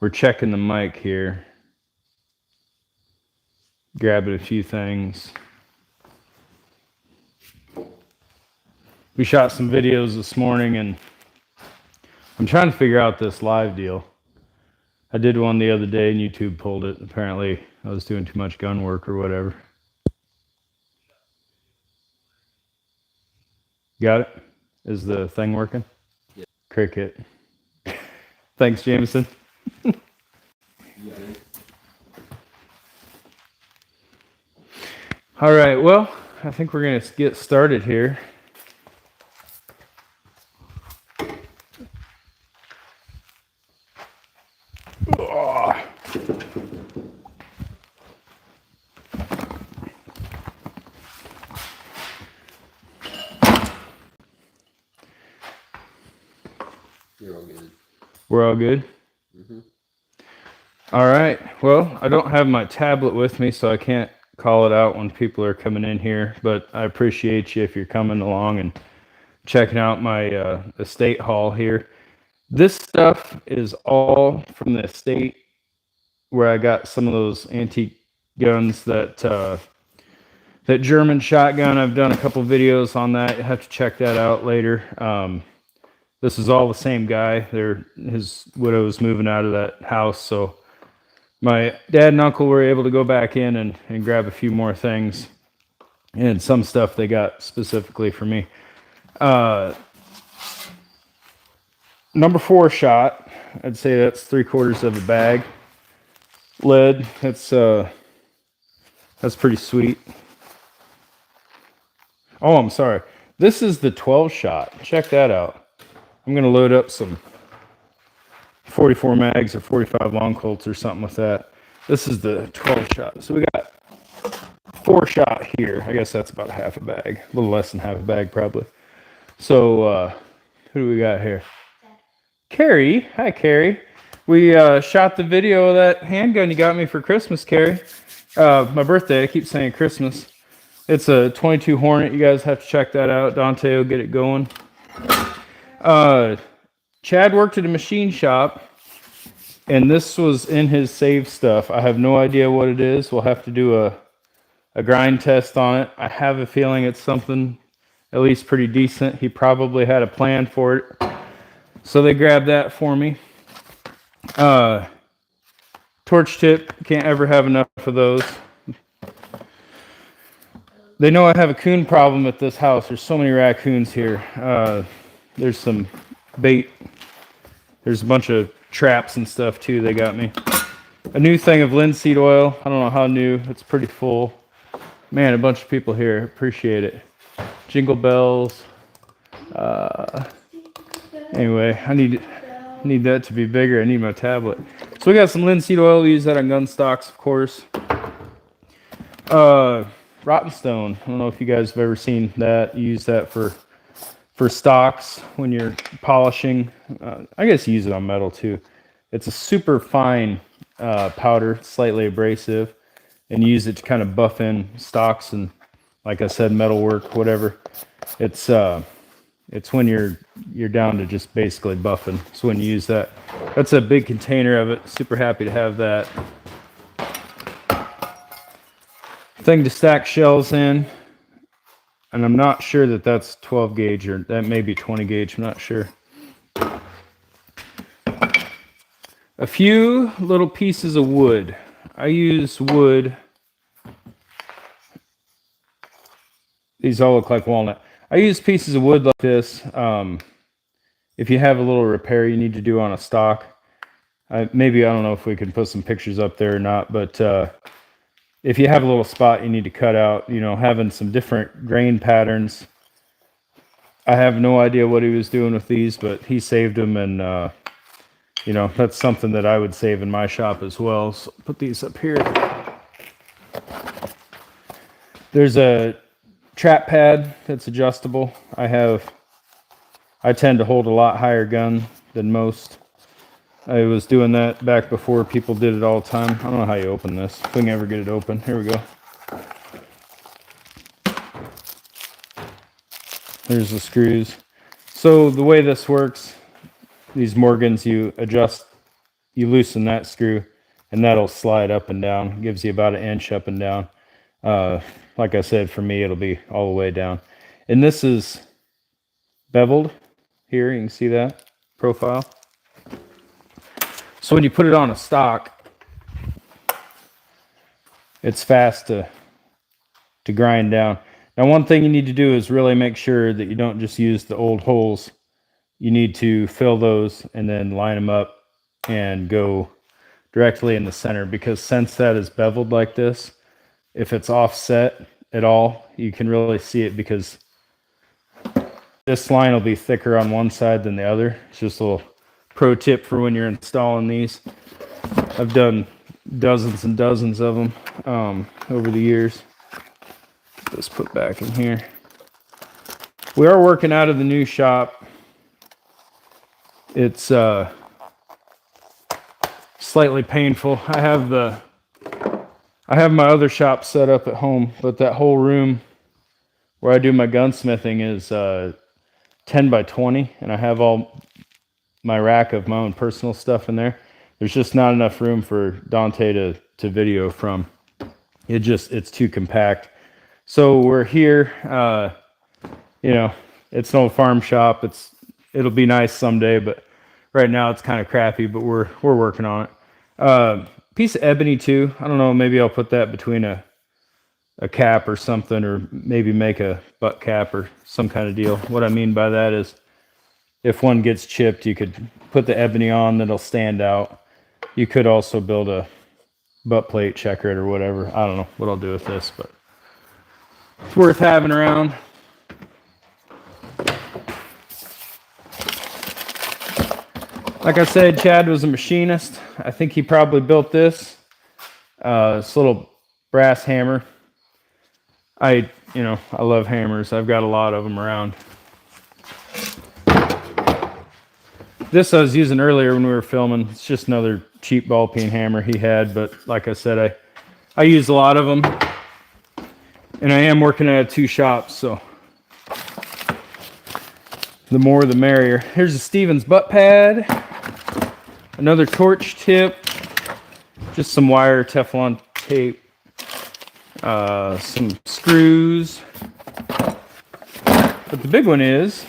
We're checking the mic here. Grabbing a few things. We shot some videos this morning, and I'm trying to figure out this live deal. I did one the other day, and YouTube pulled it. Apparently, I was doing too much gun work or whatever. Got it? Is the thing working? Yeah. Cricket. Thanks, Jameson. All right, well, I think we're going to get started here. Oh. You're all good. We're all good? Mm-hmm. All right. Well, I don't have my tablet with me, so I can't call it out when people are coming in here, but I appreciate you if you're coming along and checking out my estate haul here. This stuff is all from the estate where I got some of those antique guns that German shotgun. I've done a couple videos on that. You have to check that out later. This is all the same guy. His widow's moving out of that house, so my dad and uncle were able to go back in and grab a few more things and some stuff they got specifically for me. Number 4 shot. I'd say that's 3/4 of a bag. Lead. That's pretty sweet. Oh, I'm sorry. This is the 12 shot. Check that out. I'm gonna load up some 44 mags or 45 long Colts or something with that. This is the 12 shot. So we got 4 shot here. I guess that's about half a bag. A little less than half a bag probably. So who do we got here? Carrie. Hi, Carrie. We shot the video of that handgun you got me for Christmas, Carrie. My birthday. I keep saying Christmas. It's a 22 Hornet. You guys have to check that out. Dante will get it going. Chad worked at a machine shop, and this was in his save stuff. I have no idea what it is. We'll have to do a grind test on it. I have a feeling it's something at least pretty decent. He probably had a plan for it. So they grabbed that for me. Torch tip. Can't ever have enough of those. They know I have a coon problem at this house. There's so many raccoons here. There's some bait. There's a bunch of traps and stuff too they got me. A new thing of linseed oil. I don't know how new. It's pretty full. Man, a bunch of people here. Appreciate it. Jingle bells. Anyway, I need that to be bigger. I need my tablet. So we got some linseed oil. We use that on gun stocks, of course. Rotten stone. I don't know if you guys have ever seen that. You use that for stocks when you're polishing. I guess you use it on metal too. It's a super fine powder, slightly abrasive, and you use it to kind of buff in stocks and, like I said, metal work, whatever. It's when you're down to just basically buffing. So when you use that, that's a big container of it. Super happy to have that. Thing to stack shells in. And I'm not sure that that's 12 gauge or that may be 20 gauge. I'm not sure. A few little pieces of wood. I use wood. These all look like walnut. I use pieces of wood like this. If you have a little repair you need to do on a stock, maybe, I don't know if we can put some pictures up there or not, but if you have a little spot you need to cut out, having some different grain patterns. I have no idea what he was doing with these, but he saved them, and that's something that I would save in my shop as well. So put these up here. There's a trap pad that's adjustable. I tend to hold a lot higher gun than most. I was doing that back before people did it all the time. I don't know how you open this. If we can ever get it open. Here we go. There's the screws. So the way this works, these Morgans, you adjust you loosen that screw, and that'll slide up and down. Gives you about 1 inch up and down. Like I said, for me, it'll be all the way down. And this is beveled here. You can see that profile. So when you put it on a stock, it's fast to grind down. Now, one thing you need to do is really make sure that you don't just use the old holes. You need to fill those and then line them up and go directly in the center, because since that is beveled like this, if it's offset at all, you can really see it, because this line will be thicker on one side than the other. It's just a little pro tip for when you're installing these. I've done dozens and dozens of them over the years. Let's put back in here. We are working out of the new shop. It's slightly painful. I have my other shop set up at home, but that whole room where I do my gunsmithing is 10 by 20, and I have all my rack of my own personal stuff in there. There's just not enough room for Dante to video from. It's too compact. So we're here, it's an old farm shop. It'll be nice someday, but right now it's kind of crappy, but we're working on it. Piece of ebony too. I don't know, maybe I'll put that between a cap or something, or maybe make a butt cap or some kind of deal. What I mean by that is, if one gets chipped, you could put the ebony on, that'll stand out. You could also build a butt plate, checker it or whatever. I don't know what I'll do with this, but it's worth having around. Like I said, Chad was a machinist. I think he probably built this. This little brass hammer. I love hammers. I've got a lot of them around. This I was using earlier when we were filming. It's just another cheap ball peen hammer he had, but like I said, I use a lot of them. And I am working at 2 shops, so the more the merrier. Here's a Stevens butt pad. Another torch tip. Just some wire, Teflon tape. Some screws. But the big one is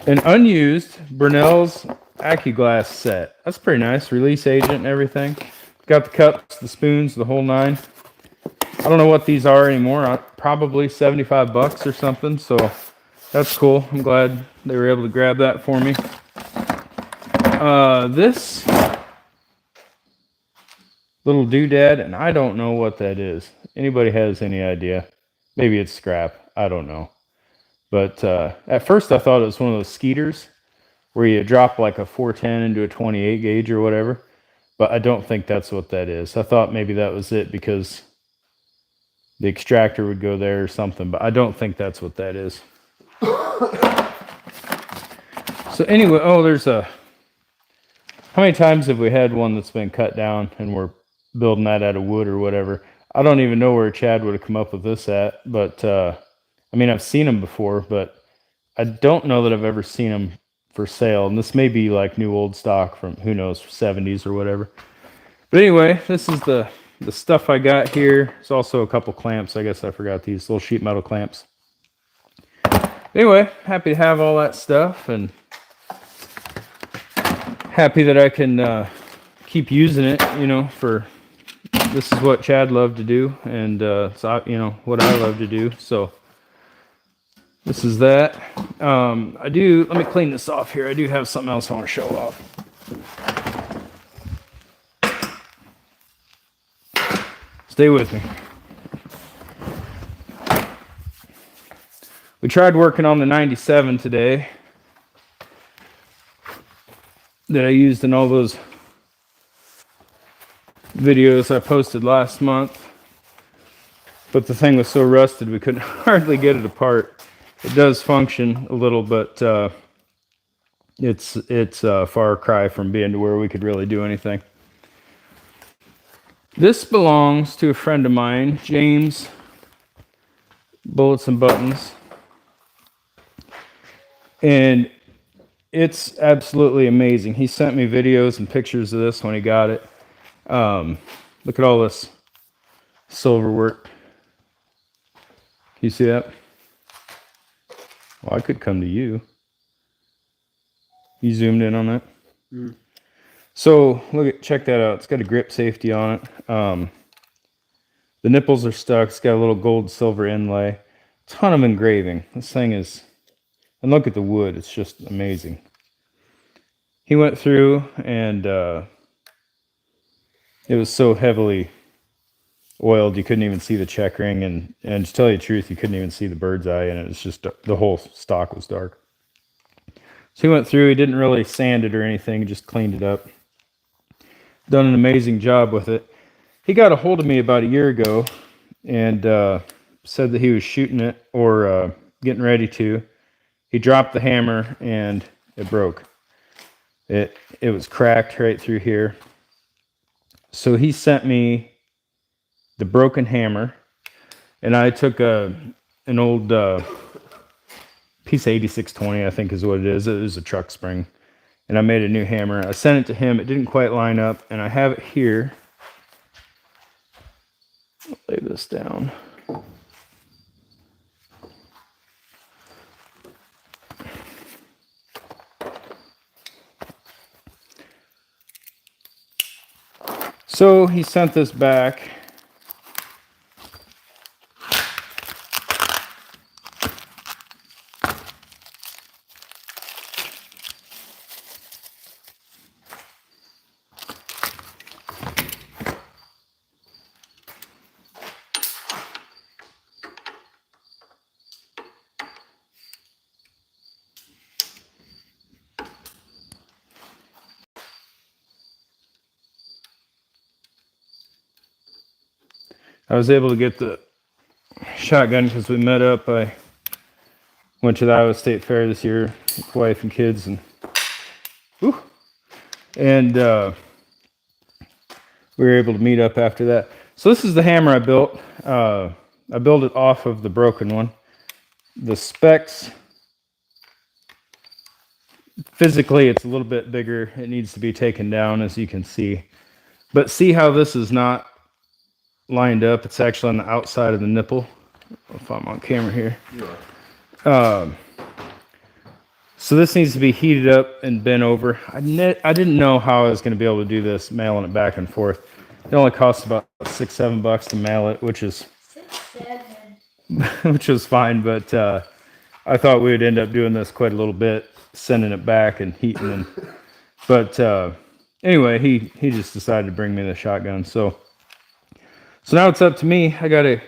an unused Brunel's AccuGlass set. That's pretty nice. Release agent and everything. Got the cups, the spoons, the whole nine. I don't know what these are anymore. Probably $75 or something. So that's cool. I'm glad they were able to grab that for me. This little doodad, and I don't know what that is. Anybody has any idea? Maybe it's scrap. I don't know. But at first I thought it was one of those skeeters where you drop like a 410 into a 28 gauge or whatever. But I don't think that's what that is. I thought maybe that was it because the extractor would go there or something. But I don't think that's what that is. So anyway, there's a... How many times have we had one that's been cut down and we're building that out of wood or whatever? I don't even know where Chad would have come up with this at, but I've seen them before, but I don't know that I've ever seen them for sale. And this may be like new old stock from, who knows, 70s or whatever. But anyway, this is the stuff I got here. There's also a couple clamps. I guess I forgot these little sheet metal clamps. Anyway, happy to have all that stuff, and happy that I can keep using it, for this is what Chad loved to do, and so what I love to do. So this is that. Let me clean this off here. I do have something else I want to show off. Stay with me. We tried working on the 97 today that I used in all those videos I posted last month, but the thing was so rusted we couldn't hardly get it apart. It does function a little, but it's a far cry from being to where we could really do anything. This belongs to a friend of mine, James Bullets and Buttons, and It's absolutely amazing. He sent me videos and pictures of this when he got it. Look at all this silver work. You see that? Well, I could come to you. You zoomed in on that? Mm. So check that out. It's got a grip safety on it. The nipples are stuck. It's got a little gold silver inlay. Ton of engraving. This thing is, and look at the wood. It's just amazing. He went through and it was so heavily oiled you couldn't even see the check ring, and to tell you the truth, you couldn't even see the bird's eye, and it was just the whole stock was dark. So he went through. He didn't really sand it or anything. Just cleaned it up. Done an amazing job with it. He got a hold of me about a year ago and said that he was shooting it or getting ready to. He dropped the hammer and it broke. It was cracked right through here. So he sent me the broken hammer, and I took an old piece of 8620, I think is what it is. It was a truck spring, and I made a new hammer. I sent it to him. It didn't quite line up, and I have it here. I'll lay this down. So he sent this back. I was able to get the shotgun because we met up. I went to the Iowa State Fair this year with wife and kids, and we were able to meet up after that. So this is the hammer I built. I built it off of the broken one. The specs, physically, it's a little bit bigger. It needs to be taken down, as you can see. But see how this is not lined up? It's actually on the outside of the nipple. If I'm on camera here. Yeah. So this needs to be heated up and bent over. I didn't know how I was going to be able to do this, mailing it back and forth. It only costs about $6-7 to mail it, which is which was fine. But I thought we would end up doing this quite a little bit, sending it back and heating it. But anyway, he just decided to bring me the shotgun. So now it's up to me. I got to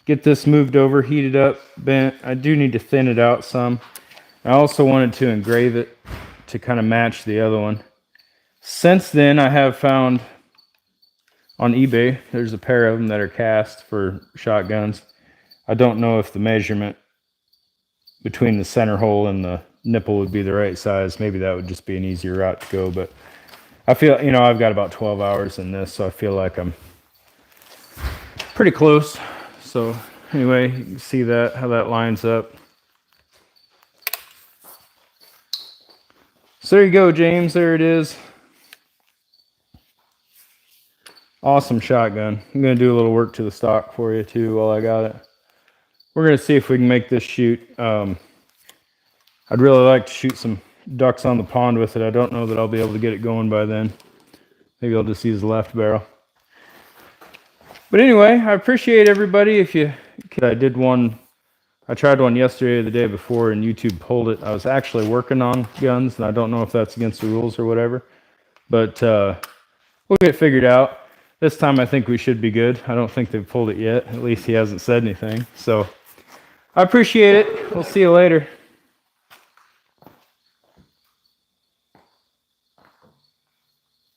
get this moved over, heated up, bent. I do need to thin it out some. I also wanted to engrave it to kind of match the other one. Since then, I have found on eBay, there's a pair of them that are cast for shotguns. I don't know if the measurement between the center hole and the nipple would be the right size. Maybe that would just be an easier route to go, but I feel, I've got about 12 hours in this, so I feel like I'm pretty close. So anyway, you can see that, how that lines up. So there you go, James. There it is. Awesome shotgun. I'm going to do a little work to the stock for you too while I got it. We're going to see if we can make this shoot. I'd really like to shoot some ducks on the pond with it. I don't know that I'll be able to get it going by then. Maybe I'll just use the left barrel. But anyway, I appreciate everybody. I tried one yesterday or the day before, and YouTube pulled it. I was actually working on guns, and I don't know if that's against the rules or whatever. But we'll get it figured out. This time I think we should be good. I don't think they've pulled it yet. At least he hasn't said anything. So I appreciate it. We'll see you later.